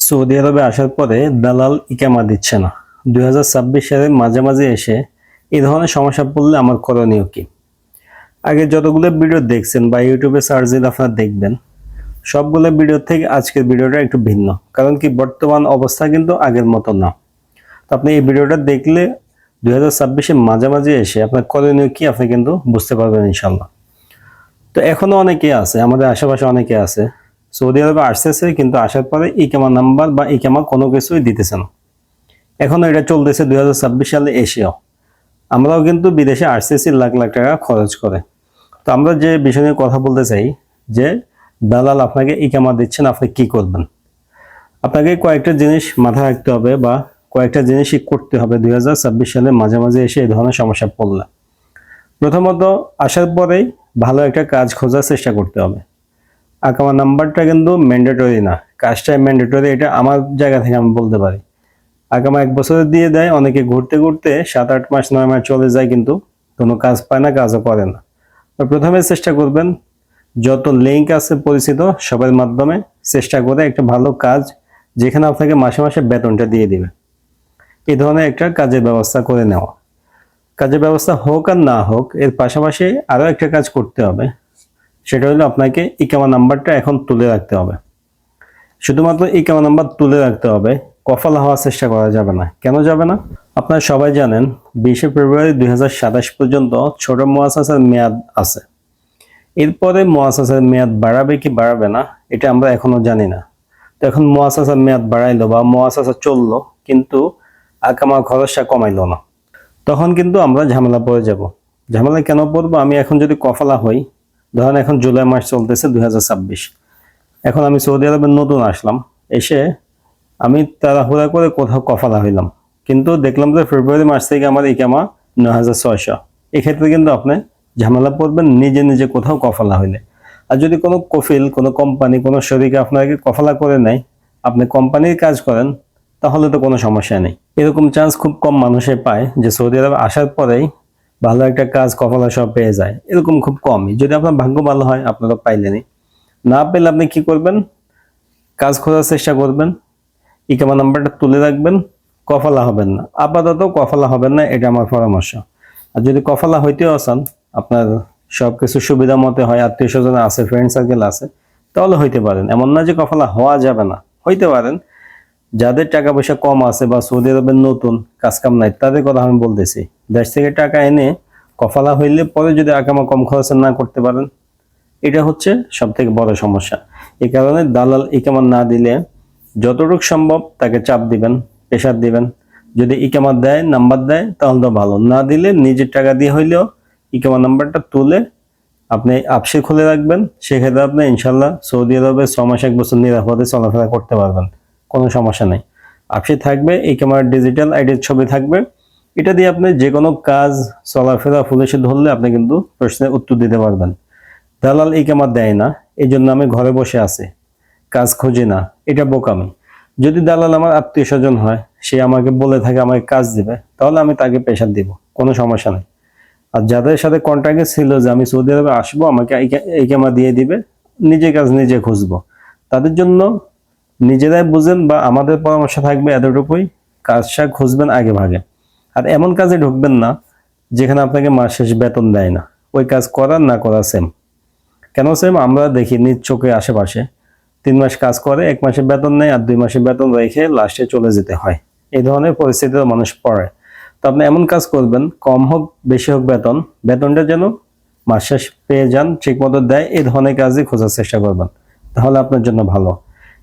Saudi আরবে আসার পরে দালাল ইকামা দিচ্ছে না। 2026 সালের মাঝামাঝি এসে এই ধরনের সমস্যা পড়লে আমার করণীয় কি? আগে যতগুলো ভিডিও দেখছেন বা ইউটিউবে সার্চ দিলে আপনারা দেখবেন, সবগুলো ভিডিও থেকে আজকের ভিডিওটা একটু ভিন্ন। কারণ কি, বর্তমান অবস্থা কিন্তু আগের মতো না। তো আপনি এই ভিডিওটা দেখলে 2026-এর মাঝামাঝি এসে আপনার করণীয় কি আপনি কিন্তু বুঝতে পারবেন ইনশাল্লাহ। তো এখনো অনেকে আছে, আমাদের আশেপাশে অনেকে আছে সৌদি আরবে আসতেছে, কিন্তু আসার পরে ইকামা নাম্বার বা ইকামা কোনো কিছুই দিতেছে না। এখনো এটা চলতেছে 2026 সালে এসেও। আমরাও কিন্তু বিদেশে আসতেছি লাখ লাখ টাকা খরচ করে। তো আমরা যে বিষয় নিয়ে কথা বলতে চাই যে দালাল আপনাকে ইকামা দিচ্ছেন, আপনি কি করবেন। আপনাকে কয়েকটা জিনিস মাথায় রাখতে হবে বা কয়েকটা জিনিসই করতে হবে 2026 সালের মাঝামাঝি এসে এই ধরনের সমস্যা পড়লে। প্রথমত, আসার পরেই ভালো একটা কাজ খোঁজার চেষ্টা করতে হবে। আকামা নাম্বারটা কিন্তু ম্যান্ডেটরি না, কাজটাই ম্যান্ডেটরি, এটা আমার জায়গা থেকে আমি বলতে পারি। আকামা 1 বছরে দিয়ে দেয়, অনেকে ঘুরতে ঘুরতে 7-8 মাস 9 মাস চলে যায়, কিন্তু কোনো কাজ পায় না, কাজও করে না। তো প্রথমে চেষ্টা করবেন যত লিঙ্ক আছে পরিচিত সবার মাধ্যমে চেষ্টা করে একটা ভালো কাজ, যেখানে আপনাকে মাসে মাসে বেতনটা দিয়ে দিবে, এই ধরনের একটা কাজের ব্যবস্থা করে নেওয়া। কাজের ব্যবস্থা হোক আর না হোক, এর পাশাপাশি আরও একটা কাজ করতে হবে। সেটা হলো আপনাকে ইকামা নাম্বারটা এখন তুলে রাখতে হবে। শুধুমাত্র ইকামা নাম্বার তুলে রাখতে হবে, কফালা হওয়ার চেষ্টা করা যাবে না। কেন যাবে না? আপনারা সবাই জানেন 20 ফেব্রুয়ারি 2027 পর্যন্ত ছোট মুআসাসার মেয়াদ আছে। এরপরে মুআসাসার মেয়াদ বাড়াবে কি বাড়াবে না এটা আমরা এখনো জানি না। তো এখন মুআসাসার মেয়াদ বাড়াইলো বা মুআসাসা চললো, কিন্তু আকামা খরচটা কমাইলো না, তখন কিন্তু আমরা ঝামেলা পড়ে যাব। ঝামেলা কেন পড়বো? আমি এখন যদি কফালা হই, ধরেন এখন জুলাই মাস চলতেছে 2026, এখন আমি সৌদি আরবে নতুন আসলাম, এসে আমি তাড়াহুড়া করে কোথাও কফালা হইলাম, কিন্তু দেখলাম যে ফেব্রুয়ারি মাস থেকে আমার ইকামা 9600। এক্ষেত্রে কিন্তু আপনি ঝামেলা পড়বেন নিজে নিজে কোথাও কফালা হইলে। আর যদি কোনো কফিল, কোনো কোম্পানি, কোনো শরীকে আপনাকে কফালা করে নেয়, আপনি কোম্পানির কাজ করেন, তাহলে তো কোনো সমস্যা নেই। এরকম চান্স খুব কম মানুষে পায় যে সৌদি আরবে আসার পরেই ভালো একটা কাজ কফালা সব পেয়ে যায়, এরকম খুব কমই। যদি আপনার ভাগ্য ভালো হয় আপনারা পাইলেনই, না পেলে আপনি কি করবেন? কাজ খোঁজার চেষ্টা করবেন, ইকামা নাম্বারটা তুলে রাখবেন, কফালা হবেন না। আপাতত কফালা হবেন না, এটা আমার পরামর্শ। আর যদি কফালা হইতেও আসান, আপনার সবকিছু সুবিধা মতে হয়, আত্মীয় স্বজন আছে, ফ্রেন্ড সার্কেল আছে, তাহলে হইতে পারেন। এমন না যে কফালা হওয়া যাবে না, হইতে পারেন। যাদের টাকা পয়সা কম আছে বা সৌদি আরবের নতুন, কাজ কাম নাই, তাদের কথা আমি বলতেছি। দেশ থেকে টাকা এনে কফালা হইলে পরে যদি আকামা কম খরচে না করতে পারেন, এটা হচ্ছে সব থেকে বড় সমস্যা। এই কারণে দালাল ইকামা না দিলে যতটুকু সম্ভব তাকে চাপ দিবেন, প্রেশার দিবেন। যদি ইকামা দেয়, নাম্বার দেয়, তাহলে তো ভালো। না দিলে নিজের টাকা দিয়ে হইলেও ইকামা নাম্বারটা তুলে আপনি আপসে খুলে রাখবেন। সেক্ষেত্রে আপনি ইনশাল্লাহ সৌদি আরবে 6 মাস 1 বছর নিরাপদে চলাফেরা করতে পারবেন, কোনো সমস্যা নেই। আপসে থাকবে, ইকামার ডিজিটাল আইডির ছবি থাকবে, এটা দিয়ে আপনি যে কোনো কাজ চলাফেরা পুলিশে ধরলে আপনি কিন্তু প্রশ্নের উত্তর দিতে পারবেন। দালাল ইকামা দেয় না, এই জন্য আমি ঘরে বসে আছি, কাজ খুঁজি না, এটা বোকামি। যদি দালাল আমার আত্মীয় স্বজন হয়, সে আমাকে বলে থাকে আমাকে কাজ দিবে, তাহলে আমি তাকে প্রেশার দিব, কোনো সমস্যা নেই। আর যাদের সাথে কন্ট্রাক্টে ছিল যে আমি সৌদি আরবে আসবো, আমাকে ইকামা দিয়ে দিবে, নিজে কাজ নিজে খুঁজবো, তাদের জন্য নিজেরাই বুঝেন বা আমাদের পরামর্শ থাকবে এতটুকুই, কাজটা খুঁজবেন আগে ভাগে। আর এমন কাজে ঢুকবেন না যেখানে আপনাকে মাস শেষ বেতন দেয় না। ওই কাজ করার না করা সেম। কেন সেম? আমরা দেখি নিজ চোখে আশেপাশে 3 মাস কাজ করে, 1 মাসে বেতন নেয়, আর 2 মাসে বেতন রেখে লাস্টে চলে যেতে হয়। এই ধরনের পরিস্থিতিতে মানুষ পড়ে। তো আপনি এমন কাজ করবেন, কম হোক বেশি হোক বেতনটা যেন মাস শেষ পেয়ে যান, ঠিক মতো দেয়, এই ধরনের কাজই খোঁজার চেষ্টা করবেন, তাহলে আপনার জন্য ভালো।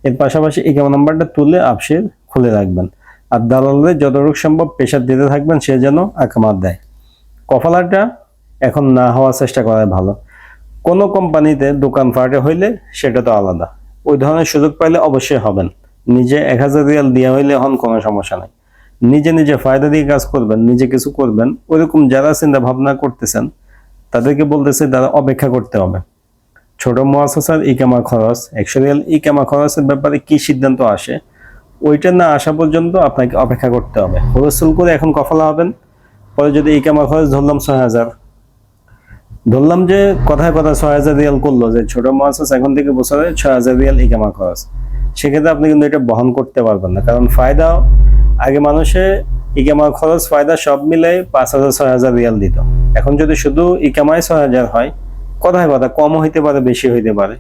এর পাশাপাশি ইকামা নাম্বারটা তুলে আপসে খুলে রাখবেন। আর দালালের যতটুকু সম্ভব প্রেশার দিতে থাকবেন, সে যেন আকামা দেয়। কফালাটা এখন না হওয়ার চেষ্টা করাই ভালো। কোনো কোম্পানিতে দোকানপাটে হইলে সেটা তো আলাদা, ওই ধরনের সুযোগ পাইলে অবশ্যই হবেন। নিজে 1000 রিয়াল দেওয়া হইলে এখন কোনো সমস্যা নাই। নিজে নিজে ফায়দা দিয়ে কাজ করবেন, নিজে কিছু করবেন, ওইরকম যারা চিন্তা ভাবনা করতেছেন তাদেরকে বলতেছে তারা অপেক্ষা করতে হবে। ছোট মুআসাসার ইকামা খরচ 100 রিয়াল ইকামা খরচের ব্যাপারে কি সিদ্ধান্ত আসে, ওইটা না আসা পর্যন্ত আপনাকে অপেক্ষা করতে হবে। হুলস্থুল করে এখন কফালা হবেন, পরে যদি ইকামা খরচ ধরলাম 6000, ধরলাম যে কথায় কথা 6000 রিয়াল করলো, যে ছোট মুআসাসা এখন থেকে বছরে 6000 রিয়াল ইকামা খরচ, সেক্ষেত্রে আপনি কিন্তু এটা বহন করতে পারবেন না, কারণ ফায়দা আগে মানুষে ইকামার খরচ ফায়দা সব মিলে 5,000 6,000 রিয়াল দিত। এখন যদি শুধু ইকামায় 6,000 হয়, কথায় কথা কমও হইতে পারে বেশি হইতে পারে,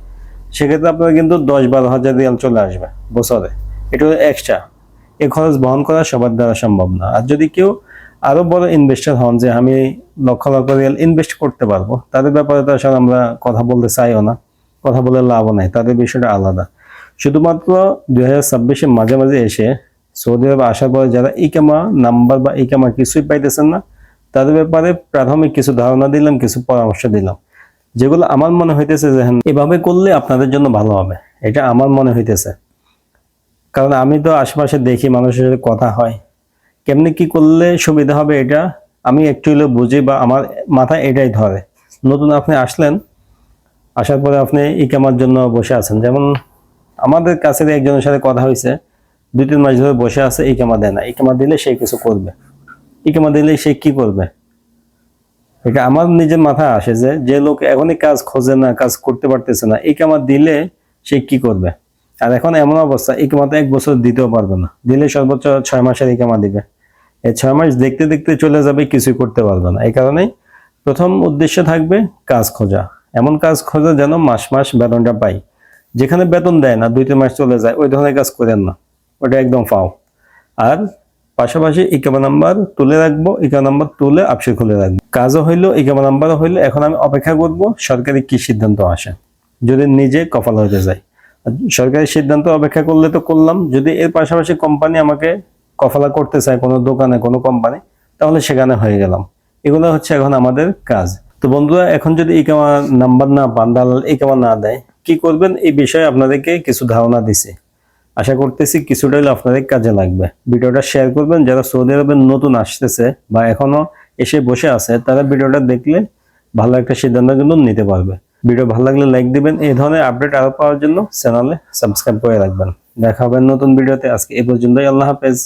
সেক্ষেত্রে আপনার কিন্তু 10-12 হাজার রিয়াল চলে আসবে বছরে। এটা এক্সট্রা, এই খরচ বহন করা সবার দ্বারা সম্ভব না। আর যদি কেউ আরো বড় ইনভেস্টর হন যে আমি লক্ষ লক্ষ রিয়াল ইনভেস্ট করতে পারবো, তাদের ব্যাপারে তো আসলে আমরা কথা বলতে চাইও না, কথা বলে লাভও নাই, তাদের বিষয়টা আলাদা। শুধুমাত্র 2026-এর মাঝামাঝি এসে সৌদি আরবে আসার পরে যারা ইকামা নাম্বার বা ইকামা কিছুই পাইতেছেন না, তাদের ব্যাপারে প্রাথমিক কিছু ধারণা দিলাম, কিছু পরামর্শ দিলাম, যেগুলো আমার মনে হইতেছে যে এভাবে করলে আপনাদের জন্য ভালো হবে। এটা আমার মনে হইতেছে, কারণ আমি তো আশেপাশে দেখি, মানুষের সাথে কথা হয়, কেমনি কি করলে সুবিধা হবে এটা আমি একটু হলেও বুঝি বা আমার মাথায় এটাই ধরে। নতুন আপনি আসলেন, আসার পরে আপনি ইকামার জন্য বসে আছেন, যেমন আমাদের কাছে একজনের সাথে কথা হয়েছে, 2-3 মাস ধরে বসে আছে, ইকামা দেয় না। ইকামা দিলে সে কিছু করবে, ইকামা দিলে সে কি করবে, এটা আমার নিজের মাথায় আসে যে যে লোক এখনই কাজ খোঁজে না, কাজ করতে পারতেছে না, ইকামা দিলে সে কি করবে। আর এখন এমন অবস্থা, ইকামা তো 1 বছর দিতেও পারবে না, দিলে সর্বোচ্চ 6 মাসের ইকামা দিবে। এই 6 মাস দেখতে দেখতে চলে যাবে, কিছুই করতে পারবে না। এই কারণেই প্রথম উদ্দেশ্য থাকবে কাজ খোঁজা, এমন কাজ খোঁজা যেন মাস মাস বেতনটা পাই। যেখানে বেতন দেয় না, 2-3 মাস চলে যায়, ওই ধরনের কাজ করেন না, ওটা একদম ফাও। আর পাশাপাশি ইকামা নাম্বার তুলে রাখবো, ইকামা নাম্বার তুলে আপসে খুলে রাখবো, কাজও হইলো, ইকামা নাম্বারও হইলো। এখন আমি অপেক্ষা করব সরকারি কি সিদ্ধান্ত আসে, যদি নিজে কপাল হইতে যায়। সরকারি সিদ্ধান্ত অপেক্ষা করলে তো করলাম, যদি এর পাশাপাশি কোম্পানি আমাকে কফালা করতে চায়, কোনো দোকানে কোনো কোম্পানি, তাহলে সেখানে হয়ে গেলাম। এগুলো হচ্ছে এখন আমাদের কাজ। তো বন্ধুরা, এখন যদি ইকামা নাম্বার না পান, দালাল ইকামা না দেয়, কি করবেন এই বিষয়ে আপনাদেরকে কিছু ধারণা দিছি। আশা করতেছি কিছুটা হলে আপনাদের কাজে লাগবে। ভিডিওটা শেয়ার করবেন, যারা সৌদি আরবে নতুন আসতেছে বা এখনো এসে বসে আছে, তারা ভিডিওটা দেখলে ভালো একটা সিদ্ধান্ত কিন্তু নিতে পারবে। ভিডিও ভালো লাগলে লাইক দিবেন, এই ধরনের আপডেট আরো পাওয়ার জন্য চ্যানেলে সাবস্ক্রাইব করে রাখবেন। দেখা হবে নতুন ভিডিওতে। আজকে এই পর্যন্তই, আল্লাহ হাফেজ।